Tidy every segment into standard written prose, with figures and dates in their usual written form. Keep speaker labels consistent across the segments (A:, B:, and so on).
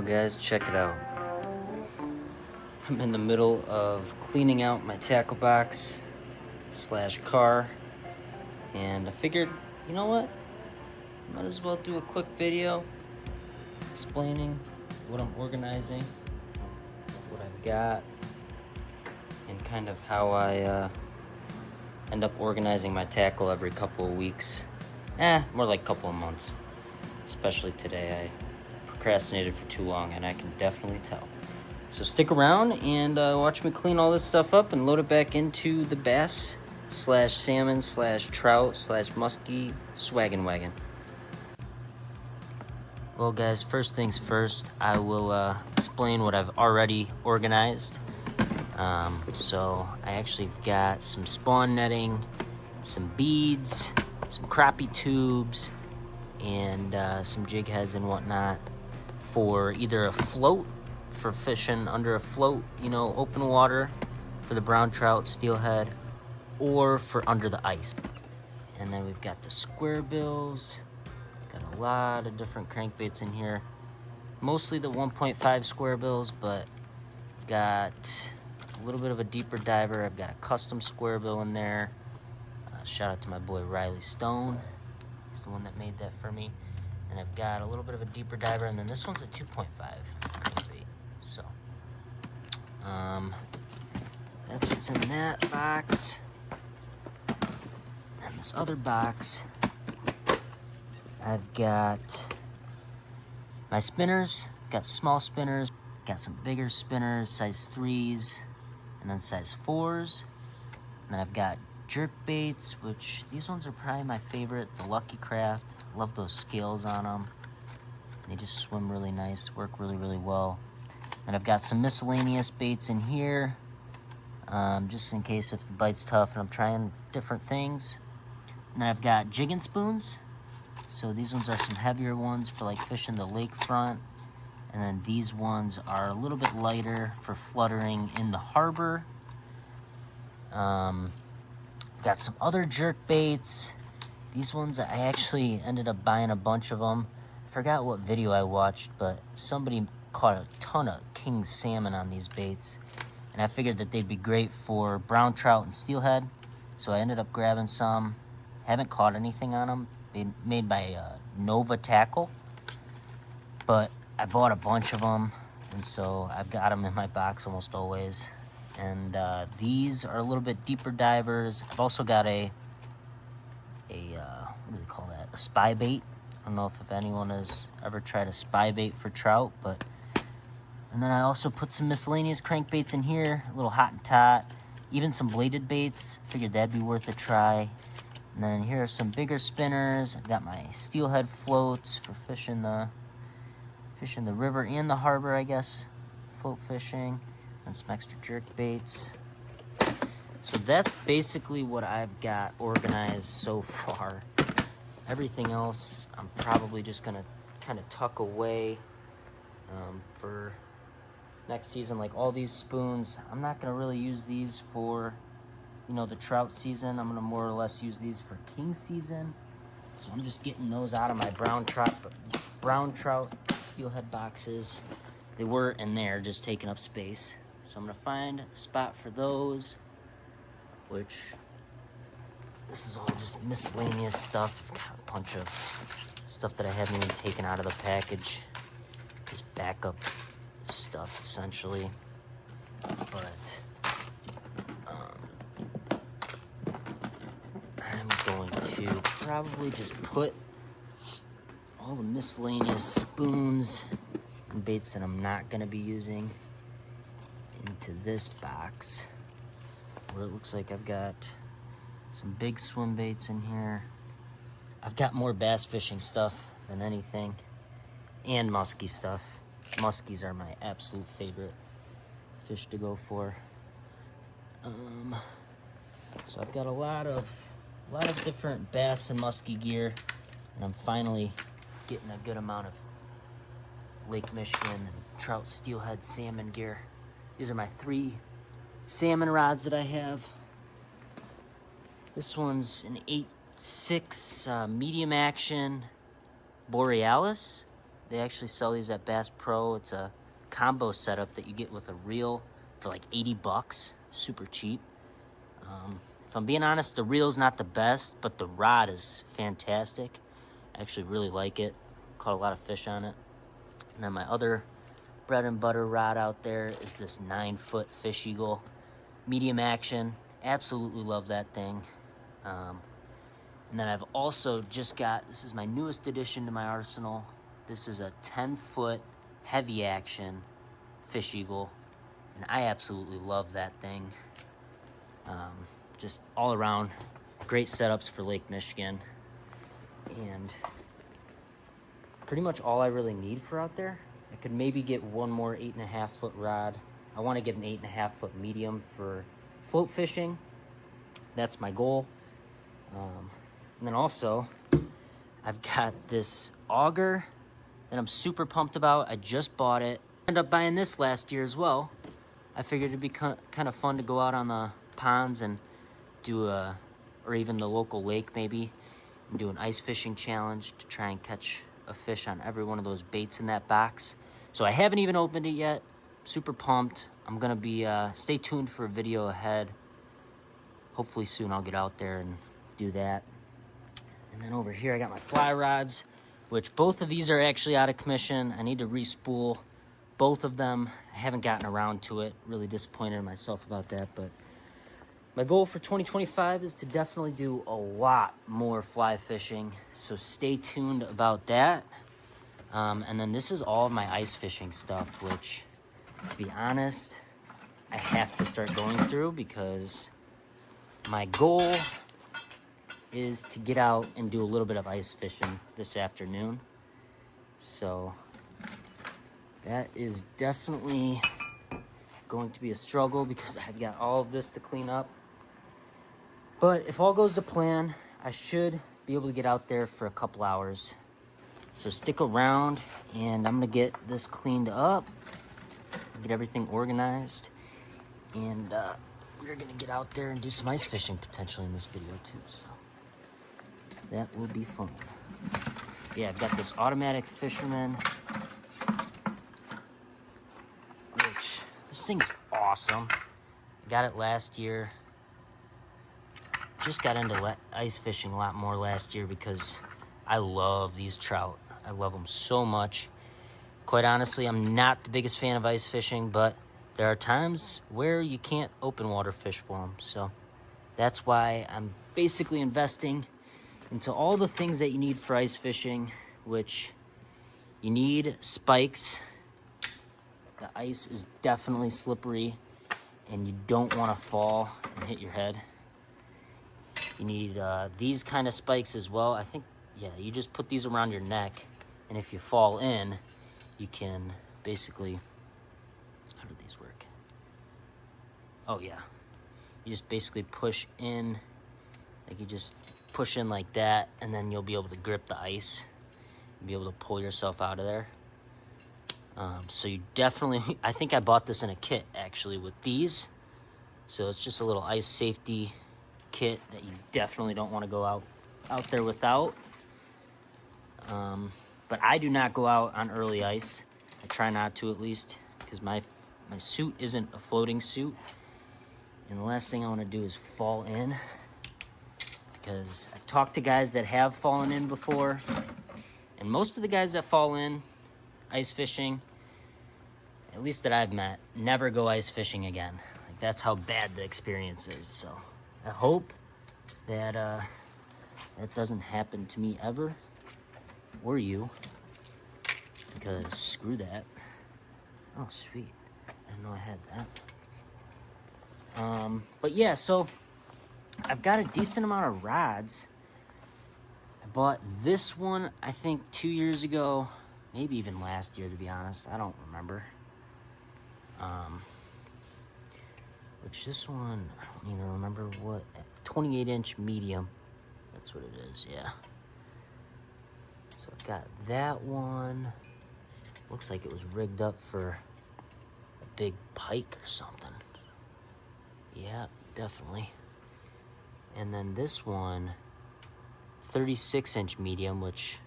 A: Guys, check it out. I'm in the middle of cleaning out my tackle box slash car, and I figured, you know what? Might as well do a quick video explaining what I'm organizing, what I've got, and kind of how I end up organizing my tackle every couple of weeks. More like couple of months. Especially today, I procrastinated for too long, and I can definitely tell. So stick around and watch me clean all this stuff up and load it back into the bass slash salmon slash trout slash muskie swaggin' wagon. Well, guys, first things first, I will explain what I've already organized. So I actually got some spawn netting, some beads, some crappie tubes, and some jig heads and whatnot for either a float, for fishing under a float, open water for the brown trout, steelhead, or for under the ice. And then we've got the square bills, got a lot of different crankbaits in here, mostly the 1.5 square bills, but got a little bit of a deeper diver. I've got a custom square bill in there. Shout out to my boy Riley Stone. He's the one that made that for me. And I've got a little bit of a deeper diver, and then this one's a 2.5 crankbait. So, that's what's in that box. And this other box, I've got my spinners. Got small spinners, got some bigger spinners, size 3s, and then size 4s. And then I've got jerk baits, which these ones are probably my favorite, the Lucky Craft. Love those scales on them. They just swim really nice, work really, really well. And I've got some miscellaneous baits in here, just in case if the bite's tough and I'm trying different things. And then I've got jigging spoons. So these ones are some heavier ones for like fishing the lakefront. And then these ones are a little bit lighter for fluttering in the harbor. Got some other jerk baits. These ones, I actually ended up buying a bunch of them. I forgot what video I watched, but somebody caught a ton of king salmon on these baits. And I figured that they'd be great for brown trout and steelhead. So I ended up grabbing some. Haven't caught anything on them. They made by Nova Tackle. But I bought a bunch of them, and so I've got them in my box almost always. And these are a little bit deeper divers. I've also got a what do they call that? A spy bait. I don't know if anyone has ever tried a spy bait for trout, but. And then I also put some miscellaneous crankbaits in here, a little hot and tot, even some bladed baits. Figured that'd be worth a try. And then here are some bigger spinners. I've got my steelhead floats for fishing the river and the harbor, I guess, float fishing, and some extra jerk baits. So that's basically what I've got organized so far. Everything else I'm probably just gonna kind of tuck away for next season. Like all these spoons, I'm not gonna really use these for the trout season. I'm gonna more or less use these for king season. So I'm just getting those out of my brown trout steelhead boxes. They were in there just taking up space. So I'm gonna find a spot for those, which this is all just miscellaneous stuff. Got a bunch of stuff that I haven't even taken out of the package. Just backup stuff essentially. But I'm going to probably just put all the miscellaneous spoons and baits that I'm not going to be using into this box, where it looks like I've got some big swim baits in here. I've got more bass fishing stuff than anything, and muskie stuff. Muskies are my absolute favorite fish to go for. So I've got a lot of different bass and muskie gear, and I'm finally getting a good amount of Lake Michigan and trout, steelhead, salmon gear. These are my 3 salmon rods that I have. This one's an 8.6 medium action Borealis. They actually sell these at Bass Pro. It's a combo setup that you get with a reel for like 80 bucks. Super cheap. If I'm being honest, the reel's not the best, but the rod is fantastic. I actually really like it. Caught a lot of fish on it. And then my other bread and butter rod out there is this 9-foot Fish Eagle. Medium action. Absolutely love that thing. And then I've also just got, this is my newest addition to my arsenal. This is a 10-foot heavy action Fish Eagle. And I absolutely love that thing. Just all around great setups for Lake Michigan. And pretty much all I really need for out there. I could maybe get one more 8.5-foot rod. I want to get an 8.5-foot medium for float fishing. That's my goal. And then also, I've got this auger that I'm super pumped about. I just bought it. I ended up buying this last year as well. I figured it'd be kind of fun to go out on the ponds and do or even the local lake maybe, and do an ice fishing challenge to try and catch a fish on every one of those baits in that box. So I haven't even opened it yet. Super pumped. I'm gonna be, stay tuned for a video ahead. Hopefully soon I'll get out there and do that. And then over here I got my fly rods, which both of these are actually out of commission. I need to re-spool both of them. I haven't gotten around to it. Really disappointed in myself about that, but my goal for 2025 is to definitely do a lot more fly fishing, so stay tuned about that. And then this is all of my ice fishing stuff, which, to be honest, I have to start going through because my goal is to get out and do a little bit of ice fishing this afternoon. So that is definitely going to be a struggle because I've got all of this to clean up. But if all goes to plan, I should be able to get out there for a couple hours. So stick around, and I'm gonna get this cleaned up, get everything organized, and we're gonna get out there and do some ice fishing potentially in this video too, so that will be fun. Yeah, I've got this automatic fisherman, which this thing's awesome. I got it last year. Just got into ice fishing a lot more last year because I love these trout. I love them so much. Quite honestly, I'm not the biggest fan of ice fishing, but there are times where you can't open water fish for them. So that's why I'm basically investing into all the things that you need for ice fishing, which you need spikes. The ice is definitely slippery, and you don't want to fall and hit your head. You need these kind of spikes as well. I think, yeah, you just put these around your neck, and if you fall in, you can basically, how do these work? Oh, yeah. You just basically push in, like you just push in like that, and then you'll be able to grip the ice and be able to pull yourself out of there. So you definitely, I think I bought this in a kit, actually, with these. So it's just a little ice safety kit that you definitely don't want to go out there without. But I do not go out on early ice. I try not to, at least, because my suit isn't a floating suit, and the last thing I want to do is fall in, because I've talked to guys that have fallen in before, and most of the guys that fall in ice fishing, at least that I've met, never go ice fishing again. Like, that's how bad the experience is. So I hope that that doesn't happen to me ever, or you, because screw that. Oh, sweet. I didn't know I had that. But yeah, so I've got a decent amount of rods. I bought this one, I think, 2 years ago, maybe even last year, to be honest. I don't remember. Which this one, I don't even remember what, 28-inch medium. That's what it is, yeah. So I've got that one. Looks like it was rigged up for a big pike or something. Yeah, definitely. And then this one, 36-inch medium, which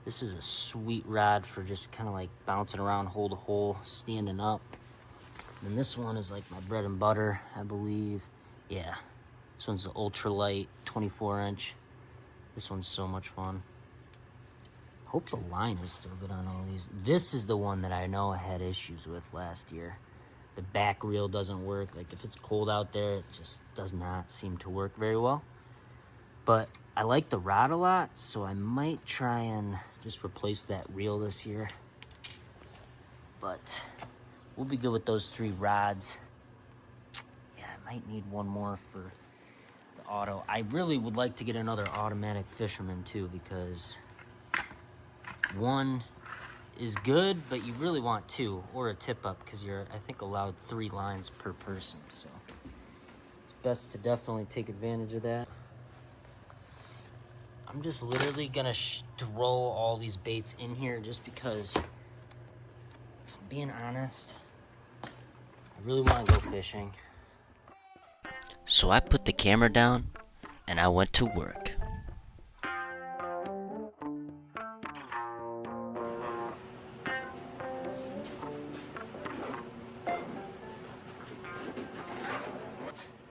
A: This is a sweet rod for just kind of like bouncing around, hold a hole, standing up. And this one is like my bread and butter, I believe. Yeah, this one's the ultralight 24-inch. This one's so much fun. Hope the line is still good on all these. This is the one that I know I had issues with last year. The back reel doesn't work. Like if it's cold out there, it just does not seem to work very well. But I like the rod a lot, so I might try and just replace that reel this year. But we'll be good with those 3 rods. Yeah, I might need one more for the auto. I really would like to get another automatic fisherman too, because one is good, but you really want 2 or a tip up, because you're, I think, allowed 3 lines per person. So it's best to definitely take advantage of that. I'm just literally gonna throw all these baits in here just because, if I'm being honest, I really want to go fishing. So I put the camera down and I went to work.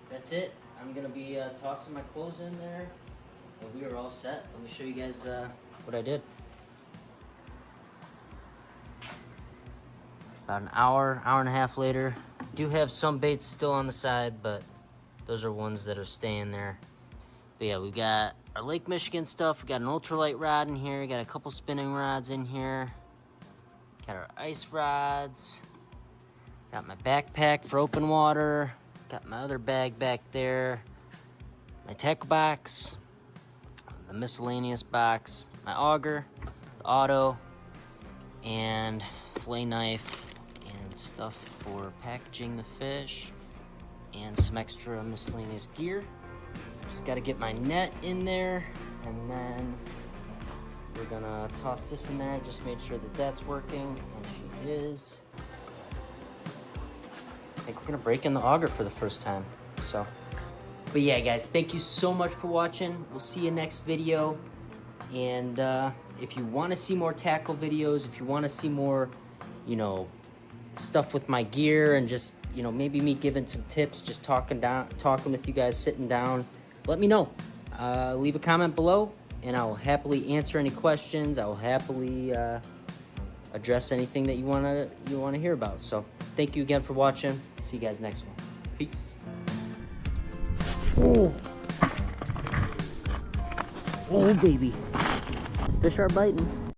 A: That's it. I'm gonna be tossing my clothes in there. But we are all set. Let me show you guys what I did. About an hour and a half later. Do have some baits still on the side, but those are ones that are staying there. But yeah, we got our Lake Michigan stuff. We got an ultralight rod in here. We got a couple spinning rods in here. Got our ice rods. Got my backpack for open water. Got my other bag back there. My tackle box. The miscellaneous box, my auger, the auto, and fillet knife, and stuff for packaging the fish, and some extra miscellaneous gear. Just got to get my net in there, and then we're gonna toss this in there. Just made sure that that's working, and she is. I think we're gonna break in the auger for the first time, so. But yeah, guys, thank you so much for watching. We'll see you next video. And if you want to see more tackle videos, if you want to see more, you know, stuff with my gear, and just, you know, maybe me giving some tips, just talking with you guys, sitting down, let me know. Leave a comment below, and I'll happily answer any questions. I'll happily address anything that you wanna hear about. So thank you again for watching. See you guys next one. Peace. Oh baby, fish are biting.